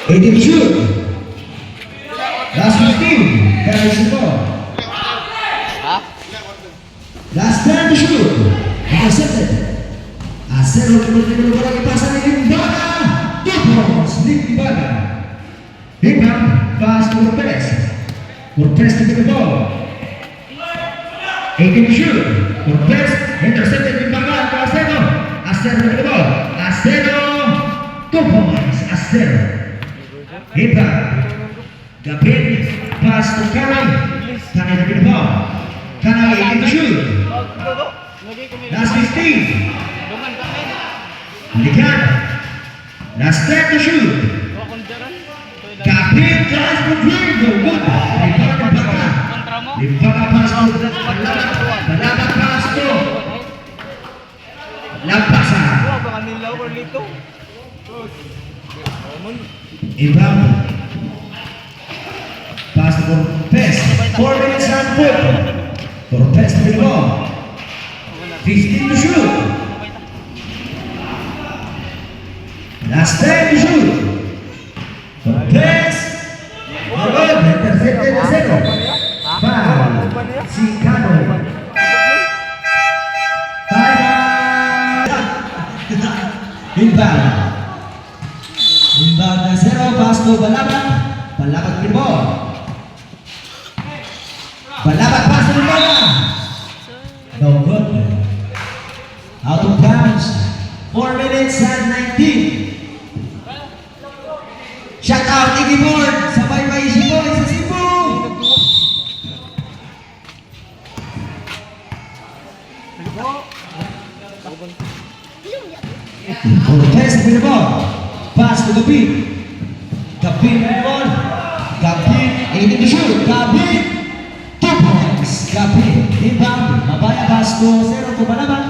18 to shoot. Last 15. Carries the ball. Last 10 to shoot. Intercepted. Acero kemudian lagi pasan ini Ibaga. 2 points. Nick Ibaga. Rebound. Pass to Cortez. Cortez to the ball. 18 to shoot. Cortez intercepted Ibaga to Acero. Acero to the ball. Acero. 2 points. Acero. Rebound. Gabin. Pass to Kanay. Kanay to the ball. Kanay 18 to shoot. Last 15. Ligan. Last 10 to shoot. Gabin tries to dribble. No good. Ibaga Baka. Ibaga pass to Balabat pass to Lampasan. Ibaga pass to Cortez. 4 minutes on foot. Cortez to the ball. 15 to shoot. Last 10 to shoot. Cortez. Intercepted na Acero. Foul. Si Canoy. Inbound. Inbound na Acero. Pass to Balabat. Balabat to the ball. Balabat pass to the ball. No good. Out of bounds. 4 minutes and 19. Shout out Iggy Board. Sabay pa si Boy sa Cebu. Cortez with the ball. Pass to Gabin. Gabin with the ball. Gabin 18 to shoot. Gabin 2 points. Gabin inbound. Mabaya pass to Acero to Balabat.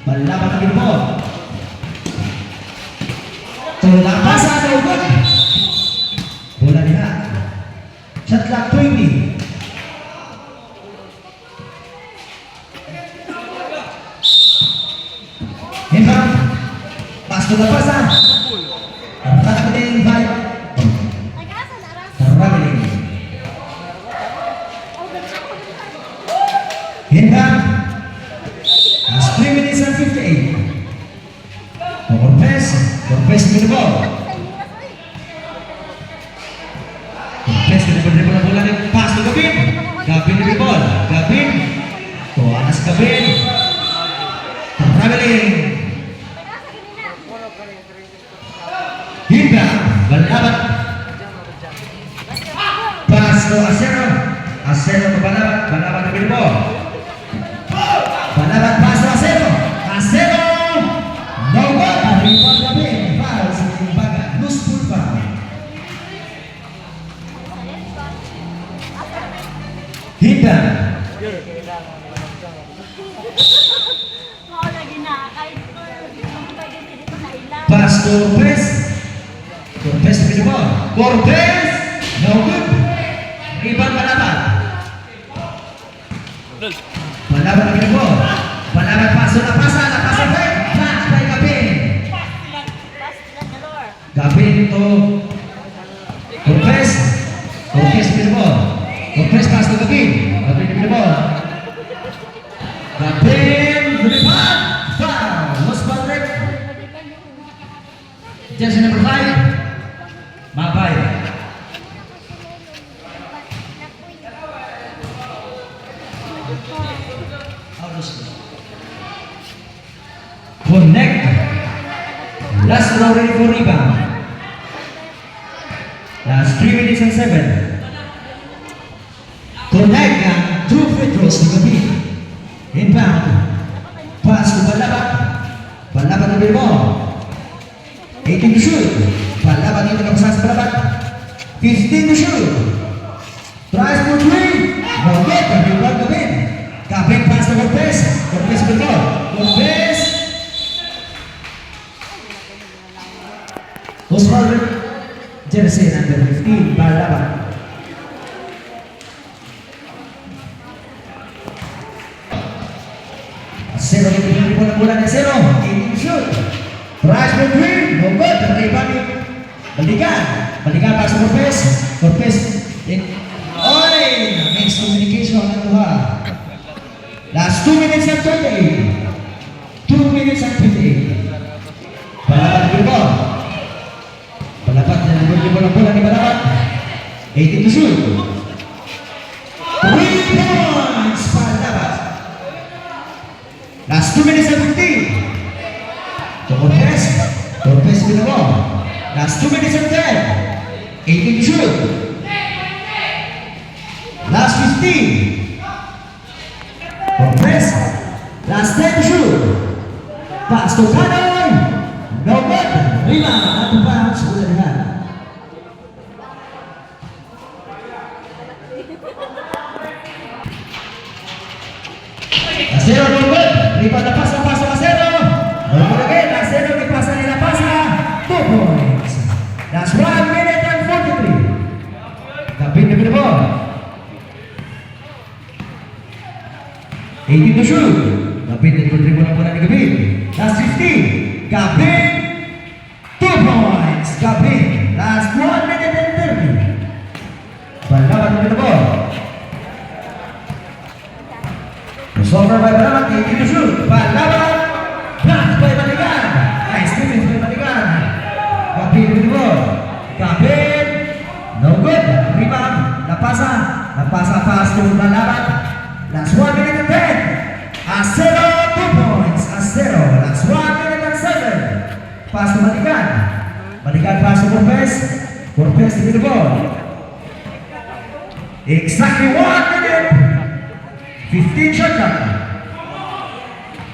Balabat with the ball. Tulapasan na ugot. Bola nila. Shot clock 20. Inbound. Pass to Lapasan. Traveling by. Traveling. Inbound. Last 3 minutes and 58. Cortez. Cortez with the ball. Cortez dribble na bola ng pass to Gabin. Gabin with the ball. Gabin. To Anas Gabin. Traveling. Inbound. Balabat. Pass to Acero. Acero to Balabat. Balabat with the ball. Balabat pass to Acero. Acero. No good. Rebound Gabin. Foul sa Ibaga. Loose foot foul. Inbound. Pass to Cortez. Cortez with the ball. Cortez. No good. Rebound Balabat. Balabat with the ball. Balabat pass to Lapasan. Lapasan back. Pass by Gabin. Gabin to Cortez. Cortez with the ball. Cortez pass to Gabin. Gabin with the ball. Gabin with the ball. Foul. Lost ball break. Jersey number 5. Mabay. Connect. Last row ready for rebound. Last 3 minutes and 7. Connect ang 2 free throws ni Gabin. Inbound. Pass to Balabat. Balabat na the ball. 18 to shoot. Balabat dito na sa Balabat. 15 to shoot. Tries for 3. No good. Rebound Gabin. Gabin pass to Cortez. Cortez with the ball. Cortez. Osvaldo. Jersey number 15. Balabat. Acero dito na bola ni Acero. 18 to shoot. Tries for 3. No good. Rebound Balikan. Balikan para sa Corpez. Corpez. Oy! Miscommunication na ito ha. Last 2 minutes and 28. 2 minutes and 28. Palaban ng Bilbao. Palaban ng Bilbao ng bola ni Palaban. 18 to shoot. 3 points Palaban. Last 2 minutes and 15. To Corpez. Corpez Bilbao. Last 2 minutes and 10. 18 to shoot. Last 15. Corpez. Last 10 to shoot. Pass to Canoy. No good. Rebound. Out of bounds. Bola ni Hana. Asero, no good. Rebound na pasa. Paso Asero. No good again. Asero ni pasa nila pasa. 2 points. That's 1 minute and 43. Kapit na pinabol. 18 to shoot. Kapit na dribble na bola ni Kapit. Last 15. Kapit. 2 points. Kapit. Last 1 minute and 30. Palaban na pinabol. Crossover by Palaban. 18 to shoot. Palaban. Blocked by Balikan. Nice defense by Balikan. Kapit na pinabol. Kapit. No good. Rebound. Napasa. Napasa pass to Palaban. Last 1 minute and 10. Asero, 2 points. Asero. Last 1 minute and 7. Pass to Balikan. Balikan pass to Corpez. Corpez to the ball. Exactly 1 minute. 15 shot clock.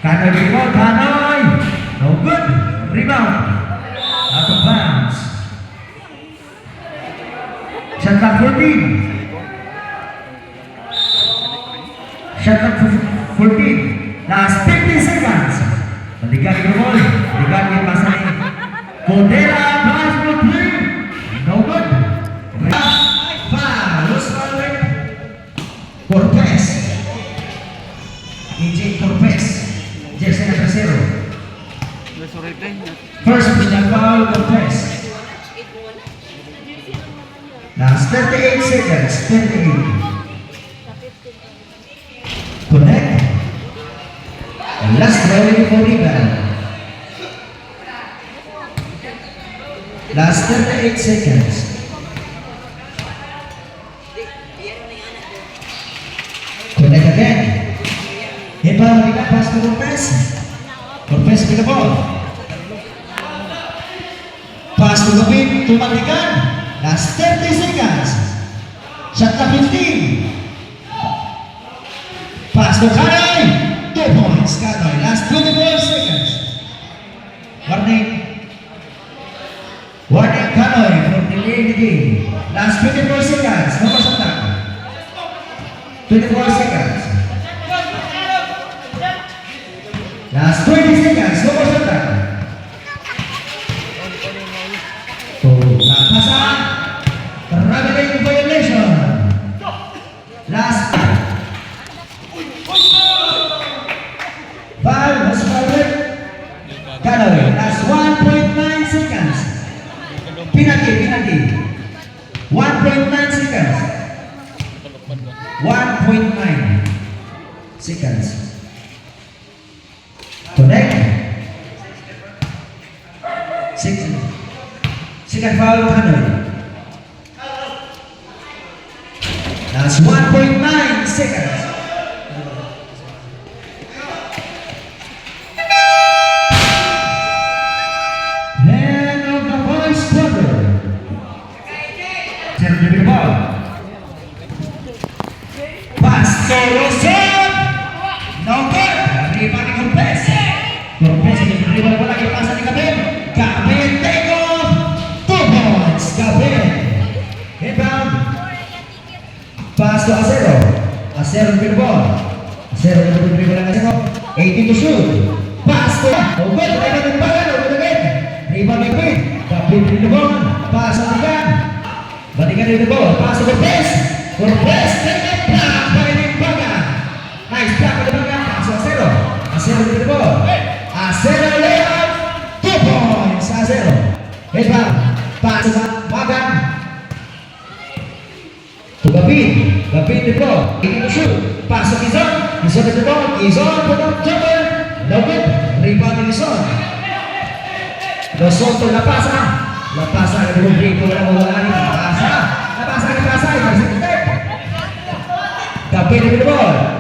Canoy to the ball. Canoy. No good. Rebound. Out of bounds. Shot clock 14. Shot clock 14. Last 15 seconds. Balikan ni Grumol. Balikan ni Pasay. Cordera. Pass to 3. No good. Foul. Loose foul rate. Corpez. AJ Corpez. Jersey na tercero. First personal foul. Corpez. Last 38 seconds. 38. Connect. And last rolling for rebound. Last 38 seconds. Connect again. Inbound rebound pass to Corpez. Corpez with the ball. Pass to Lupin to Balikan. Last 30 seconds. Shot clock 15. Pass to Canoy. 2 points. Canoy. Last 24 seconds. Warning. Warning Canoy for delaying the game. Last 24 seconds. No more shot clock. 24 seconds. Last 20 seconds. No more shot clock. So, napasa. Traveling violation. Last foul, was fouled. Canoy, last 1.9 seconds. Penalty. 1.9 seconds. 1.9 seconds. Connect. Second foul, Canoy. That's 1.9 seconds. End of the first quarter. Sergio Bilbao. Pass to Rosson. No good. Rebound ni Corpez. Corpez rebound bola lagi pass ni Kapit. Kapit take off. 2 points. Kapit. Rebound. Pass to Asero. Asero Bilbao. Asero dribble lang Asero. 18 to shoot. Pass to. No good. Rebound ni Bagan. No good again. Rebound ni Kapit. Kapit Bilbao. Pass to Balikan. Balikan ni Bilbao. Pass to Corpez. Corpez take it block by Bagan. Nice block by Bagan. Pass to Asero. Asero Bilbao. Asero layup. 2 points. Asero. Rebound. Pass to Gavin. Gavin the ball. 18 to shoot. Pass to Quezon. Quezon at the ball. Quezon put up jumper. No good. Rebound ni Quezon. Los Soto la pasa. La pasa ke dalam break wala mawala ni. La pasa. La pasa. Ibarisik third. Gavin with the ball.